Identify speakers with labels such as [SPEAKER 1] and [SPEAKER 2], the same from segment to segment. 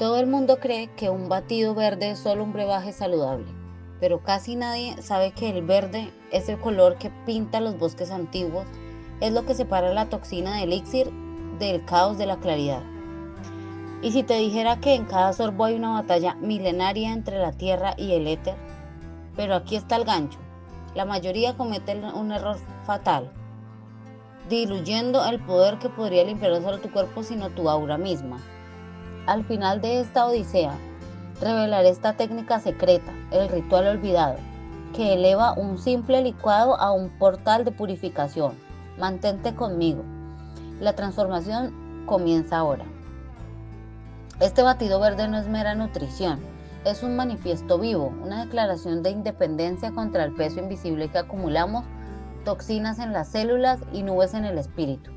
[SPEAKER 1] Todo el mundo cree que un batido verde es solo un brebaje saludable, pero casi nadie sabe que el verde es el color que pinta los bosques antiguos, es lo que separa la toxina de elixir del caos de la claridad. Y si te dijera que en cada sorbo hay una batalla milenaria entre la tierra y el éter, pero aquí está el gancho. La mayoría comete un error fatal, diluyendo el poder que podría limpiar no solo tu cuerpo, sino tu aura misma. Al final de esta odisea, revelaré esta técnica secreta, el ritual olvidado, que eleva un simple licuado a un portal de purificación. Mantente conmigo. La transformación comienza ahora. Este batido verde no es mera nutrición, es un manifiesto vivo, una declaración de independencia contra el peso invisible que acumulamos, toxinas en las células y nubes en el espíritu.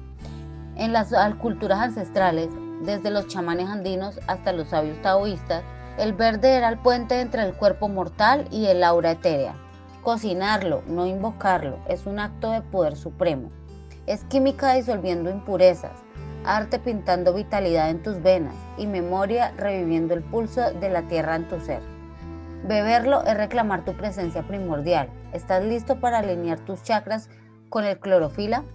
[SPEAKER 1] En las culturas ancestrales, desde los chamanes andinos hasta los sabios taoístas, el verde era el puente entre el cuerpo mortal y el aura etérea. Cocinarlo, no invocarlo, es un acto de poder supremo. Es química disolviendo impurezas, arte pintando vitalidad en tus venas y memoria reviviendo el pulso de la tierra en tu ser. Beberlo es reclamar tu presencia primordial. ¿Estás listo para alinear tus chakras con el clorofila?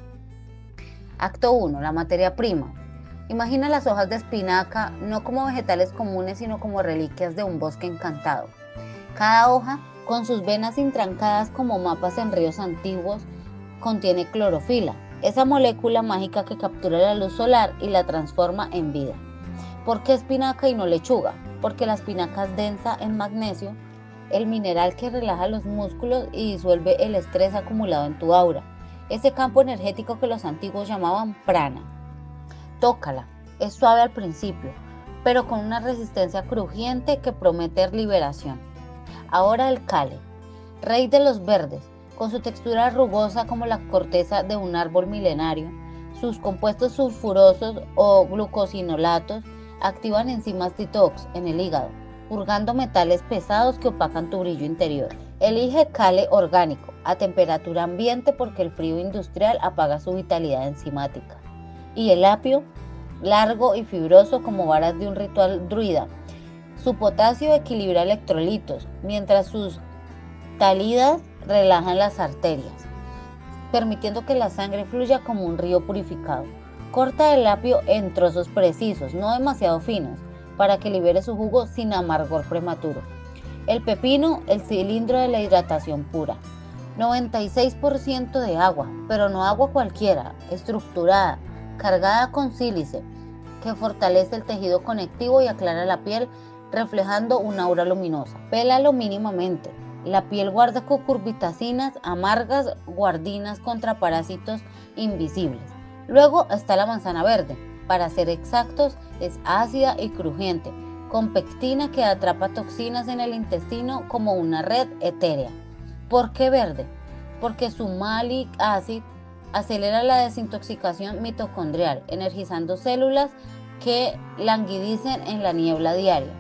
[SPEAKER 1] Acto 1. La materia prima. Imagina las hojas de espinaca no como vegetales comunes, sino como reliquias de un bosque encantado. Cada hoja, con sus venas intrancadas como mapas en ríos antiguos, contiene clorofila, esa molécula mágica que captura la luz solar y la transforma en vida. ¿Por qué espinaca y no lechuga? Porque la espinaca es densa en magnesio, el mineral que relaja los músculos y disuelve el estrés acumulado en tu aura, ese campo energético que los antiguos llamaban prana. Tócala, es suave al principio, pero con una resistencia crujiente que promete liberación. Ahora el kale, rey de los verdes, con su textura rugosa como la corteza de un árbol milenario, sus compuestos sulfurosos o glucosinolatos activan enzimas detox en el hígado, purgando metales pesados que opacan tu brillo interior. Elige kale orgánico, a temperatura ambiente porque el frío industrial apaga su vitalidad enzimática. Y el apio, largo y fibroso como varas de un ritual druida. Su potasio equilibra electrolitos, mientras sus talidas relajan las arterias, permitiendo que la sangre fluya como un río purificado. Corta el apio en trozos precisos, no demasiado finos, para que libere su jugo sin amargor prematuro. El pepino, el cilindro de la hidratación pura. 96% de agua, pero no agua cualquiera, estructurada, cargada con sílice, que fortalece el tejido conectivo y aclara la piel, reflejando una aura luminosa. Pélalo mínimamente. La piel guarda cucurbitacinas amargas, guardinas contra parásitos invisibles. Luego está la manzana verde. Para ser exactos, es ácida y crujiente, con pectina que atrapa toxinas en el intestino como una red etérea. ¿Por qué verde? Porque su malic acid acelera la desintoxicación mitocondrial, energizando células que languidicen en la niebla diaria.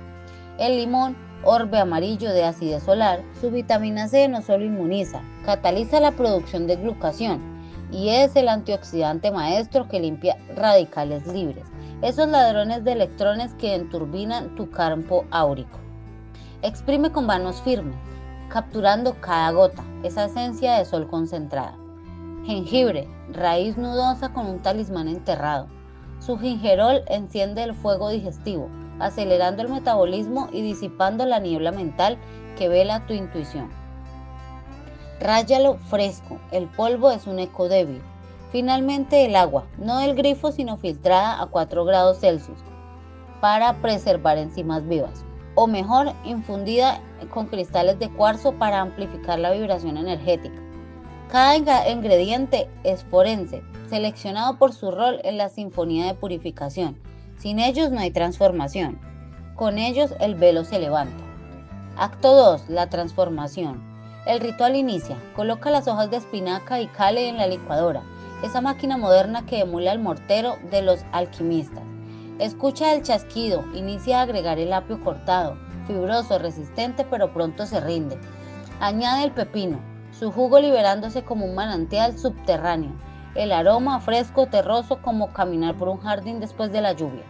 [SPEAKER 1] El limón, orbe amarillo de acidez solar, su vitamina C no solo inmuniza, cataliza la producción de glucación y es el antioxidante maestro que limpia radicales libres, esos ladrones de electrones que enturbinan tu campo áurico. Exprime con manos firmes, capturando cada gota, esa esencia de sol concentrada. Jengibre, raíz nudosa con un talismán enterrado. Su gingerol enciende el fuego digestivo, acelerando el metabolismo y disipando la niebla mental que vela tu intuición. Ráyalo fresco, el polvo es un eco débil. Finalmente el agua, no del grifo sino filtrada a 4 grados Celsius, para preservar enzimas vivas, o mejor, infundida con cristales de cuarzo para amplificar la vibración energética. Cada ingrediente es forense, seleccionado por su rol en la sinfonía de purificación. Sin ellos no hay transformación. Con ellos el velo se levanta. Acto 2. La transformación. El ritual inicia. Coloca las hojas de espinaca y kale en la licuadora, esa máquina moderna que emula el mortero de los alquimistas. Escucha el chasquido. Inicia a agregar el apio cortado, fibroso, resistente, pero pronto se rinde. Añade el pepino, su jugo liberándose como un manantial subterráneo. El aroma fresco, terroso como caminar por un jardín después de la lluvia.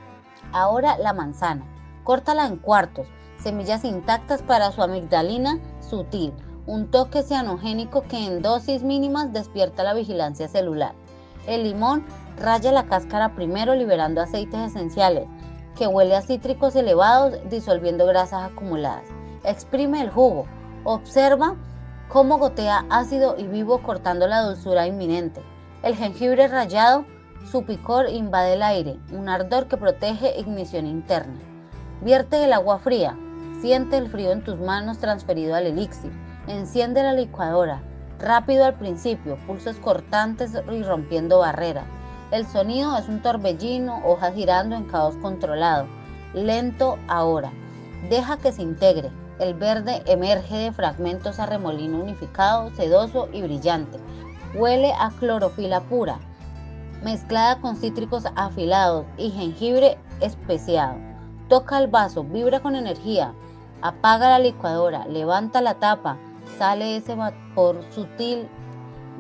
[SPEAKER 1] Ahora la manzana. Córtala en cuartos, semillas intactas para su amigdalina sutil, un toque cianogénico que en dosis mínimas despierta la vigilancia celular. El limón, raya la cáscara primero liberando aceites esenciales, que huele a cítricos elevados disolviendo grasas acumuladas. Exprime el jugo, observa cómo gotea ácido y vivo cortando la dulzura inminente. El jengibre rallado, su picor invade el aire, un ardor que protege ignición interna. Vierte el agua fría, siente el frío en tus manos transferido al elixir. Enciende la licuadora, rápido al principio, pulsos cortantes y rompiendo barreras. El sonido es un torbellino, hojas girando en caos controlado. Lento ahora. Deja que se integre. El verde emerge de fragmentos a remolino unificado, sedoso y brillante. Huele a clorofila pura, mezclada con cítricos afilados y jengibre especiado. Toca el vaso, vibra con energía. Apaga la licuadora, levanta la tapa. Sale ese vapor sutil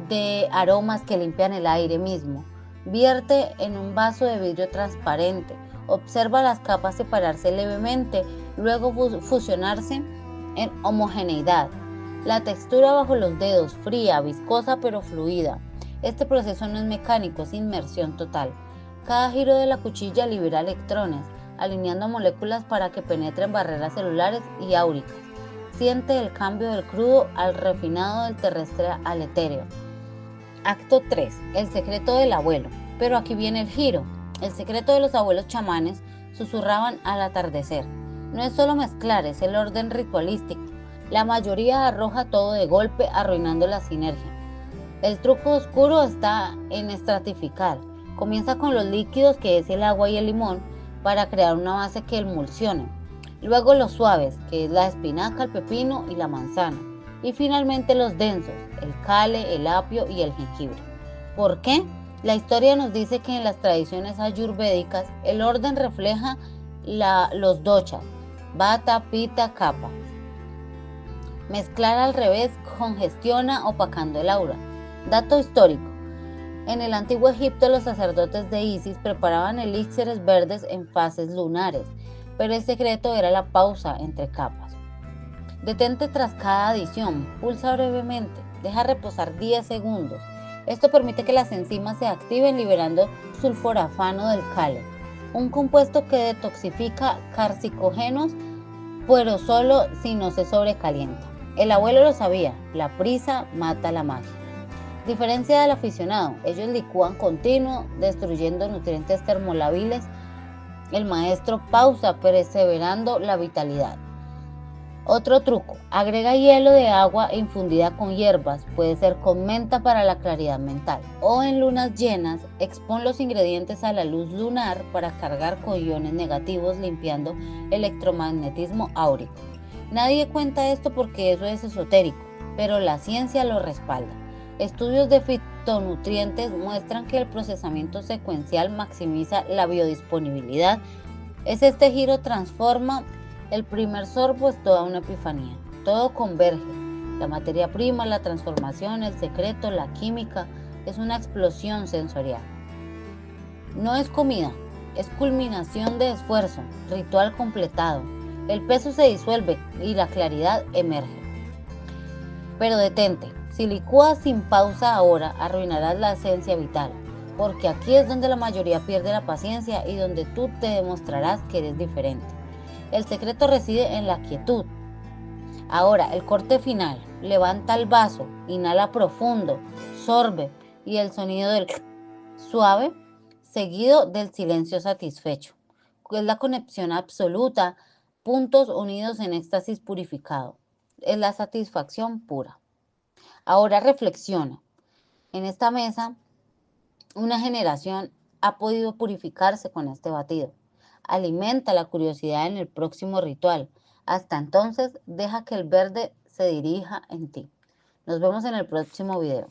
[SPEAKER 1] de aromas que limpian el aire mismo. Vierte en un vaso de vidrio transparente. Observa las capas separarse levemente, luego fusionarse en homogeneidad. La textura bajo los dedos, fría, viscosa pero fluida. Este proceso no es mecánico, es inmersión total. Cada giro de la cuchilla libera electrones, alineando moléculas para que penetren barreras celulares y áuricas. Siente el cambio del crudo al refinado, del terrestre al etéreo. Acto 3. El secreto del abuelo. Pero aquí viene el giro. El secreto de los abuelos chamanes susurraban al atardecer. No es solo mezclar, es el orden ritualístico. La mayoría arroja todo de golpe, arruinando la sinergia. El truco oscuro está en estratificar. Comienza con los líquidos, que es el agua y el limón, para crear una base que emulsione. Luego los suaves, que es la espinaca, el pepino y la manzana. Y finalmente los densos, el kale, el apio y el jengibre. ¿Por qué? La historia nos dice que en las tradiciones ayurvédicas el orden refleja los doshas, vata, pitta, kapha. Mezclar al revés congestiona, opacando el aura. Dato histórico. En el antiguo Egipto los sacerdotes de Isis preparaban elixires verdes en fases lunares, pero el secreto era la pausa entre capas. Detente tras cada adición, pulsa brevemente, deja reposar 10 segundos. Esto permite que las enzimas se activen liberando sulforafano del kale, un compuesto que detoxifica carcinógenos, pero solo si no se sobrecalienta. El abuelo lo sabía, la prisa mata la magia. Diferencia del aficionado, ellos licúan continuo, destruyendo nutrientes termolabiles. El maestro pausa, perseverando la vitalidad. Otro truco, agrega hielo de agua infundida con hierbas, puede ser con menta para la claridad mental. O en lunas llenas, expon los ingredientes a la luz lunar para cargar con iones negativos, limpiando electromagnetismo áurico. Nadie cuenta esto porque eso es esotérico, pero la ciencia lo respalda. Estudios de fitonutrientes muestran que el procesamiento secuencial maximiza la biodisponibilidad. Este giro transforma. El primer sorbo es toda una epifanía. Todo converge. La materia prima, la transformación, el secreto, la química. Es una explosión sensorial. No es comida, es culminación de esfuerzo, ritual completado. El peso se disuelve y la claridad emerge. Pero detente. Si licúas sin pausa ahora, arruinarás la esencia vital, porque aquí es donde la mayoría pierde la paciencia y donde tú te demostrarás que eres diferente. El secreto reside en la quietud. Ahora, el corte final. Levanta el vaso, inhala profundo, sorbe y el sonido del suave, seguido del silencio satisfecho. Es la conexión absoluta, puntos unidos en éxtasis purificado. Es la satisfacción pura. Ahora reflexiona. En esta mesa, una generación ha podido purificarse con este batido. Alimenta la curiosidad en el próximo ritual. Hasta entonces, deja que el verde se dirija en ti. Nos vemos en el próximo video.